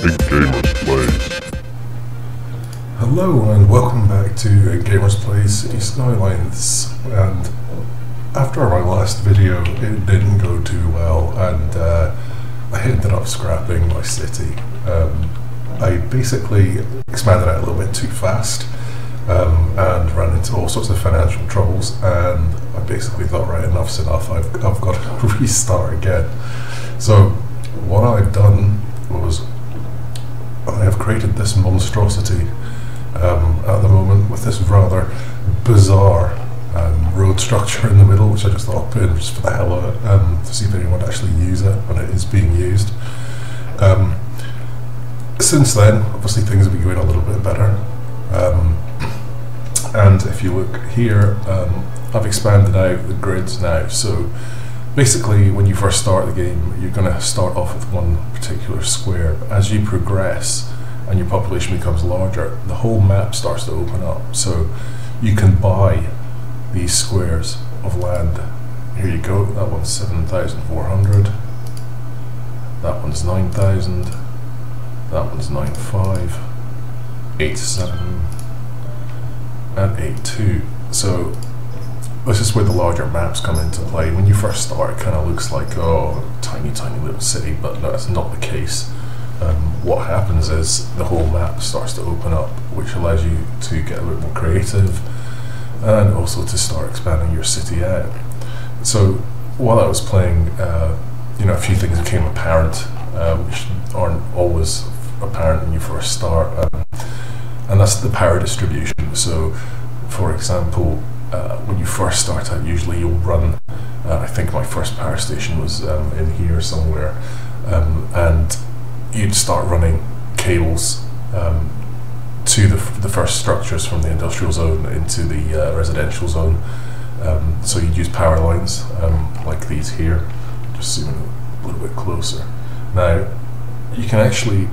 IncGamers Plays. Hello and welcome back to IncGamers Plays Cities Skylines. And after my last video it didn't go too well and I ended up scrapping my city. I basically expanded out a little bit too fast and ran into all sorts of financial troubles, and I basically thought, right, enough's enough, I've got to restart again. So what I've done was I have created this monstrosity at the moment with this rather bizarre road structure in the middle, which I just thought I'd put in just for the hell of it, to see if anyone would actually use it when it is being used. Since then, obviously things have been going a little bit better, and if you look here, I've expanded out the grids now. So basically when you first start the game, you're going to start off with one particular square. As you progress and your population becomes larger, the whole map starts to open up. So you can buy these squares of land. Here you go, that one's 7,400, that one's 9,000, that one's 9,500, 8,700, and 8,200. So this is where the larger maps come into play. When you first start, it kind of looks like, oh, tiny little city, but no, that's not the case. What happens is the whole map starts to open up, which allows you to get a bit more creative and also to start expanding your city out. So while I was playing, a few things became apparent, which aren't always apparent when you first start, and that's the power distribution. So for example, when you first start out, usually you'll run, I think my first power station was in here somewhere, and you'd start running cables to the first structures from the industrial zone into the residential zone. So you'd use power lines like these here. Just zoom in a little bit closer. Now you can actually,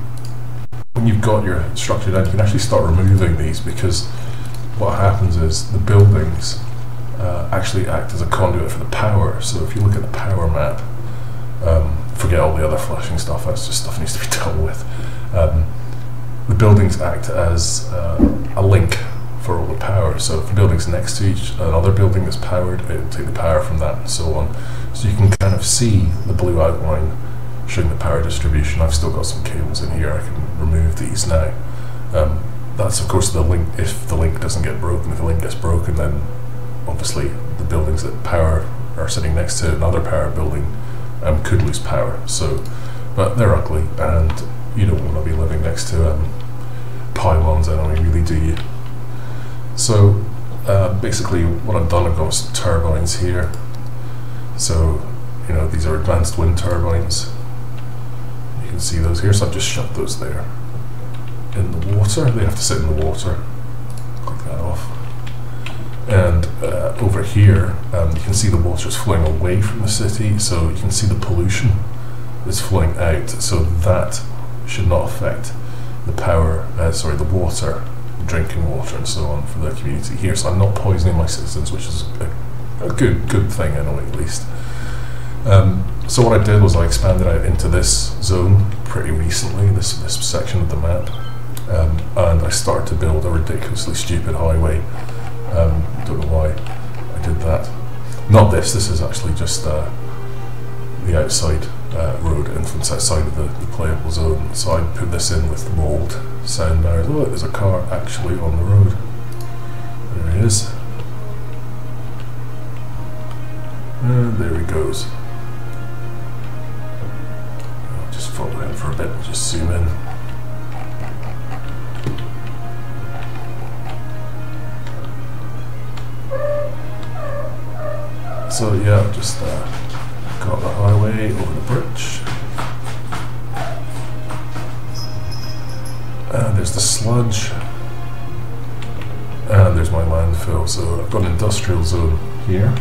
when you've got your structure down, you can actually start removing these, because what happens is the buildings actually act as a conduit for the power. So if you look at the power map, forget all the other flashing stuff, that's just stuff that needs to be dealt with. The buildings act as a link for all the power. So if the building's next to another building that's powered, it will take the power from that and so on. So you can kind of see the blue outline showing the power distribution. I've still got some cables in here, I can remove these now. That's of course the link. If the link doesn't get broken, if the link gets broken, then obviously the buildings that power are sitting next to another power building could lose power. So, but they're ugly, and you don't want to be living next to pylons anyway, really, do you? So basically what I've done, I've got some turbines here. So these are advanced wind turbines. You can see those here, so I've just shut those there. In the water, they have to sit in the water. Click that off. And over here, you can see the water is flowing away from the city, so you can see the pollution is flowing out. So that should not affect the power, the water, drinking water, and so on for the community here. So I'm not poisoning my citizens, which is a good thing anyway, at least. So what I did was I expanded out into this zone pretty recently, this section of the map. And I started to build a ridiculously stupid highway. Don't know why I did that. Not this is actually just the outside road entrance outside of the playable zone. So I put this in with mold sound barriers. Oh, there's a car actually on the road. There he is. And there he goes. I'll just follow him for a bit and just zoom in. So yeah, I've just got the highway over the bridge, and there's the sludge, and there's my landfill. So I've got an industrial zone here.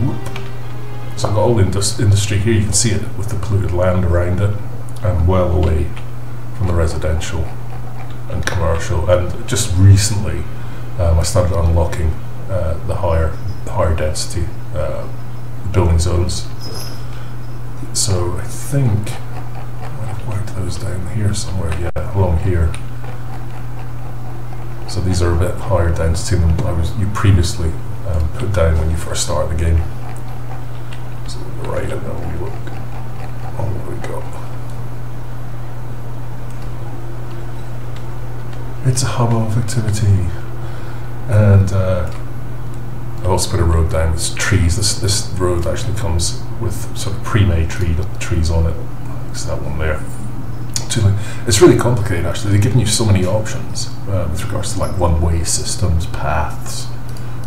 Whoop. So I've got all the industry here. You can see it with the polluted land around it, and well away from the residential and commercial. And just recently I started unlocking the higher density building zones. So I think I might have worked those down here somewhere, yeah, along here. So these are a bit higher density than you previously put down when you first started the game. So right, and then we look on what we got. It's a hub of activity, and I've also put a road down with trees. This road actually comes with sort of pre-made trees on it. It's that one there. It's really complicated actually. They're giving you so many options with regards to like one-way systems, paths,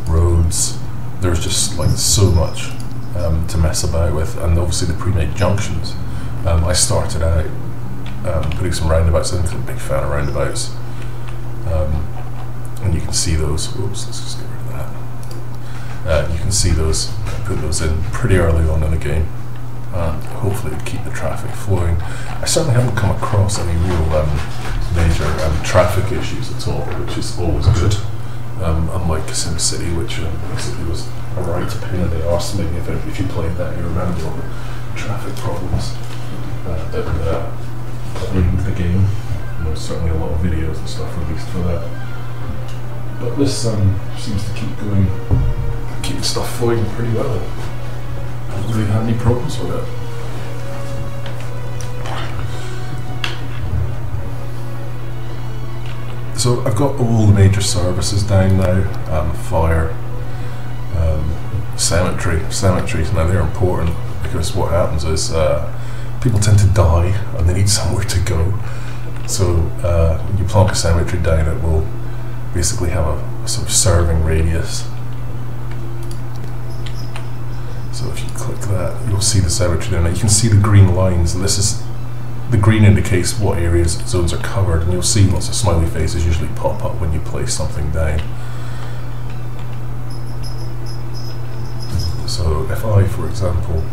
roads. There's just like so much to mess about with, and obviously the pre-made junctions. I started out putting some roundabouts in because I'm a big fan of roundabouts, and you can see those. Oops, let's just get rid of that. You can see those. I put those in pretty early on in the game. Hopefully it'd keep the traffic flowing. I certainly haven't come across any real major traffic issues at all, which is always good. Unlike SimCity, which basically was a right pain in the arse. Maybe if you played that, you remember all the traffic problems that plagued the game. And there's certainly a lot of videos and stuff released for that. But this seems to keep the stuff flowing pretty well. I haven't really had any problems with it. So I've got all the major services down now. Fire, cemeteries. Now they're important because what happens is people tend to die and they need somewhere to go. So when you plonk a cemetery down, it will basically have a sort of serving radius. So if you click that, you'll see the cemetery down there. You can see the green lines, and the green indicates what areas, zones are covered, and you'll see lots of smiley faces usually pop up when you place something down. So if I, for example,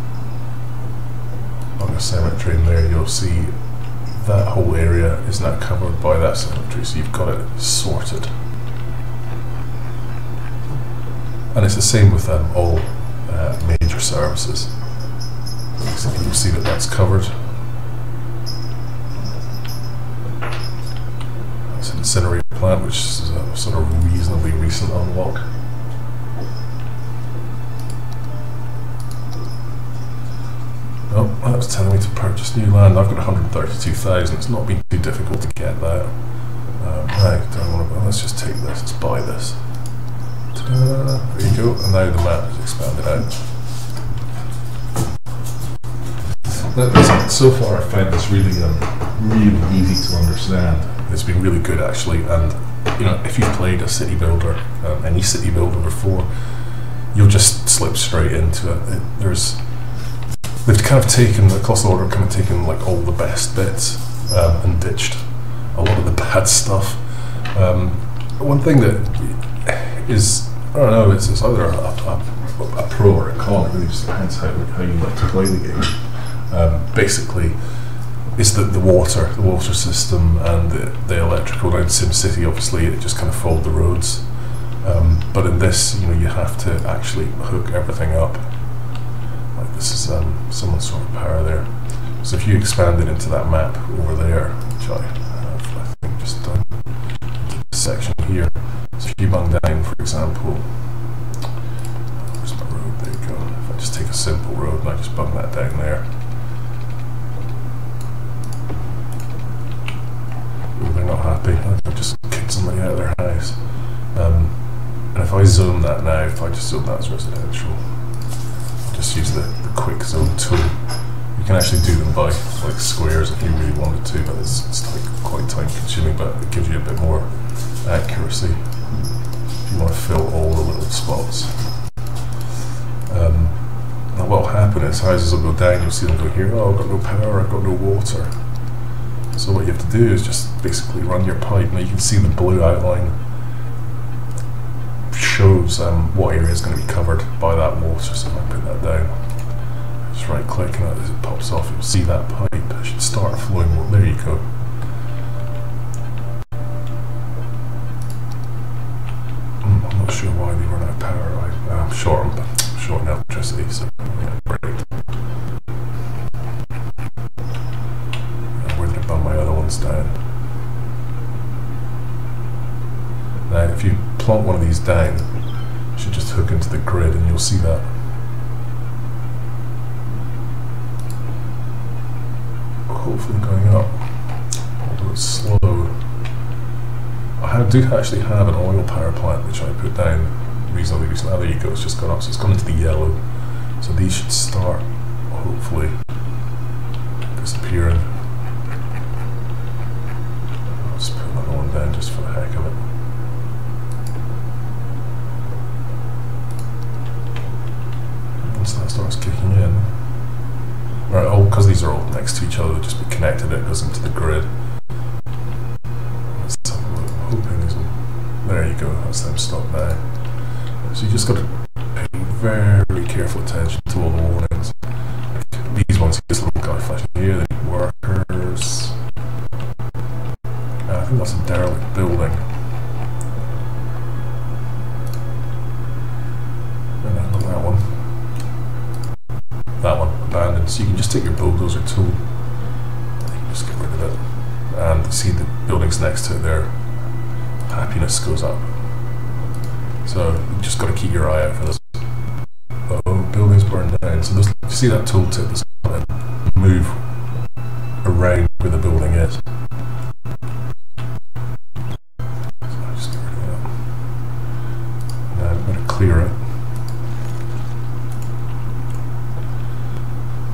on a cemetery in there, you'll see that whole area is now covered by that cemetery, so you've got it sorted. And it's the same with all major services. So you'll see that that's covered. It's an incinerator plant, which is a sort of reasonably recent unlock. Oh, that's telling me to purchase new land. I've got 132,000. It's not been too difficult to get that. Right, don't want to. Let's just take this. Let's buy this. There you go, and now the map is expanded out. So far I've found this really easy to understand. It's been really good actually, and you know, if you've played a city builder, any city builder before, you'll just slip straight into it. They've kind of taken, the Colossal Order kind of taken like all the best bits and ditched a lot of the bad stuff. One thing that is, I don't know, it's either a pro or a con. It really just depends how you like to play the game. Basically, it's the water system and the electrical. Now in SimCity, obviously, it just kind of followed the roads. But in this, you know, you have to actually hook everything up. Like this is someone's sort of power there. So if you expand it into that map over there, which I have, I think, just done, this section here. So if you bung down, for example, where's my road? There you go. If I just take a simple road and I just bung that down there. Oh, they're not happy. I've just kicked somebody out of their house. And if I zone that now, if I just zone that as residential, just use the quick zone tool. You can actually do them by like squares if you really wanted to, but it's like quite time consuming, but it gives you a bit more accuracy if you want to fill all the little spots. Now what will happen is houses will go down, you'll see them go here, oh I've got no power, I've got no water. So what you have to do is just basically run your pipe. Now you can see the blue outline shows what area is going to be covered by that water. So if I put that down, just right click and as it pops off, you'll see that pipe. It should start flowing. Well, there you go. I'm not sure why they run out of power. I'm short on electricity, so I'm going to break. Where did it bung ones down. Now if you plonk one of these down, it should just hook into the grid and you'll see that. Hopefully going up, although it's slow. I do actually have an oil power plant which I put down reasonably recently. Oh, there you go, it's just gone up, so it's gone into the yellow. So these should start, hopefully, disappearing. I'll just put another one down just for the heck of it. Once that starts kicking in. Right, oh, because these are all next to each other, just be connected, it goes into the grid. Let's have a look. I'm hoping these will. There you go, that's them stopped now. So you just got to pay very careful attention to all the warnings. Like these ones, this little guy flashing here, the workers. I think that's a derelict building. And then that one. That one, abandoned. So you can just take your bulldozer tool and you can just get rid of it. And see the buildings next to it there. Happiness goes up. So you just got to keep your eye out for this. Oh, buildings burned down. So there's, you see that tooltip that's going to move around where the building is. So I'll just get rid of that. Now I'm going to clear it.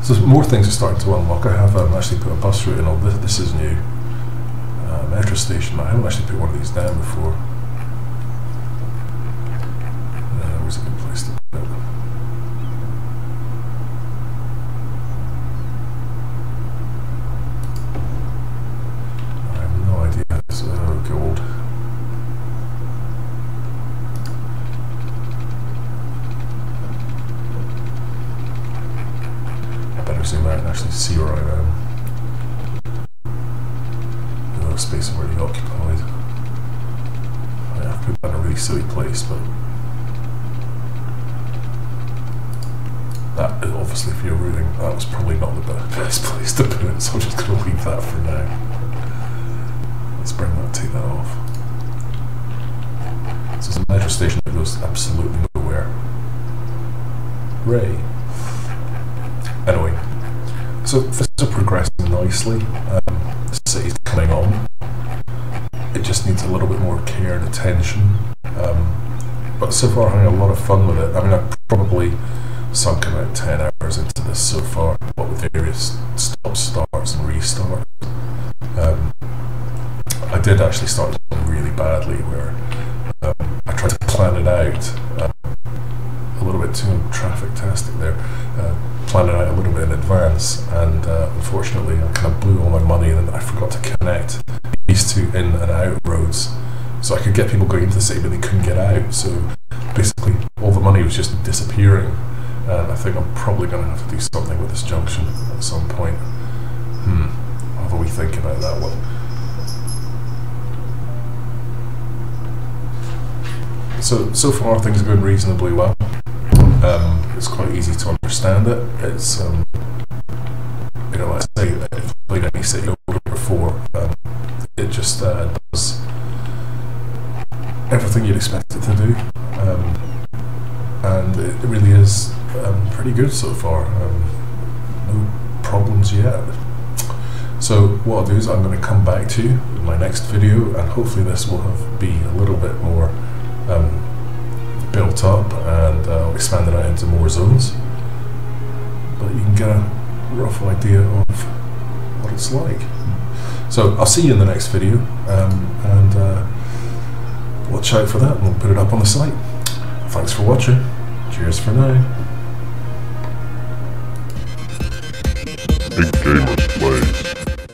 So more things are starting to unlock. I have actually put a bus route in. All this is new. Metro station. I haven't actually put one of these down before. Where's a good place to put it? I have no idea. It's gold. I better zoom out and actually see where I am. No space already occupied. I've put that in a really silly place, but that is obviously for your routing. That was probably not the best place to put it, so I'm just going to leave that for now. Let's bring that, take that off. So it's a metro station that goes absolutely nowhere. Hooray! Anyway, so things are progressing nicely. The city's coming on. It just needs a little bit more care and attention. But so far, I'm having a lot of fun with it. I mean, I've probably sunk about 10 hours into this so far, what with various stop, starts, and restarts. I did actually start really badly, where I tried to plan it out a little bit too traffic-tastic there. Plan it out a little bit in advance, and unfortunately I kind of blew all my money and I forgot to connect these two in and out roads so I could get people going into the city but they couldn't get out. So basically all the money was just disappearing, and I think I'm probably going to have to do something with this junction at some point. I'll have a wee think about that one. So far things are going reasonably well. It's quite easy to understand it. It's, you know, like I say, if you've played any city builder before, it just does everything you'd expect it to do. And it really is pretty good so far. No problems yet. So what I'll do is I'm going to come back to you in my next video, and hopefully this will be a little bit more built up, and expand it out into more zones, but you can get a rough idea of what it's like. So I'll see you in the next video, and watch out for that, and we'll put it up on the site. Thanks for watching. Cheers for now. IncGamers Plays.